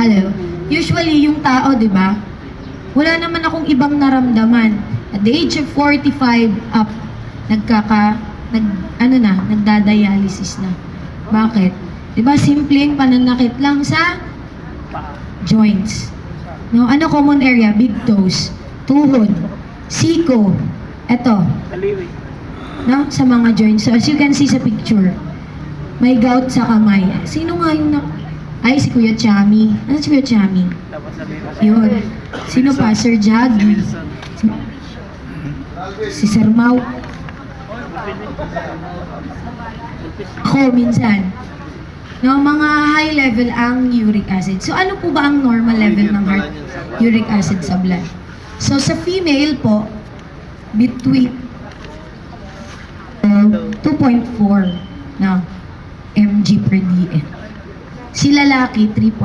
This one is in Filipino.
Hello? Usually, yung tao, di ba? Wala naman akong ibang naramdaman. At the age of 45 up, nagdadialysis na. Bakit? Di ba, simpleng pananakit lang sa joints. No? Ano common area? Big toes, tuhod, siko, eto. No? Sa mga joints. So, as you can see sa picture, may gout sa kamay. Sino nga yung ay, si Kuya Chami. Ano si Kuya Chami? Yun. Sino pa? Sir Jaggy. Si Sir Mau. Ako minsan. No, mga high level ang uric acid. So, ano po ba ang normal level ng heart uric acid sa blood? So, sa female po, between 2.4 na mg per dl. Si lalaki, 3.